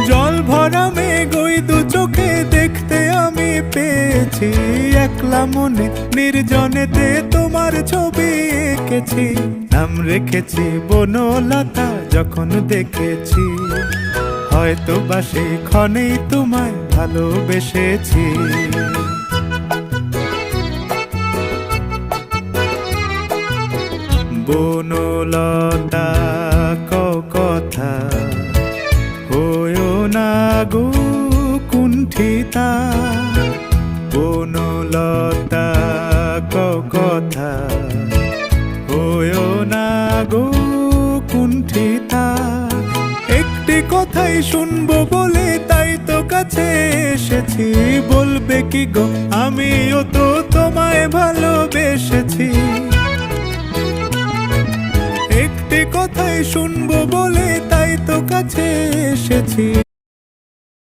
জল ভরা মেঘ ওই দু চোখে দেখতে আমি পেয়েছি, একলা মনে নির্জনেতে তোমার ছবি এঁকেছি। নাম রেখেছি বনলতা যখন দেখেছি, হয়তো বা সেই ক্ষণেই তোমায় ভালোবেসেছি। বনলতা কথা হয়ো না গো কুণ্ঠিতা, বনলতা কথা হয়ো না গো কুণ্ঠিতা। একটি কথাই শুনবো বলে তাই তো কাছে এসেছি, বলবে কি গো আমিও তো তোমায় ভালোবেসেছি। একটি কথাই শুনবো বলে তাই তো কাছে এসেছি,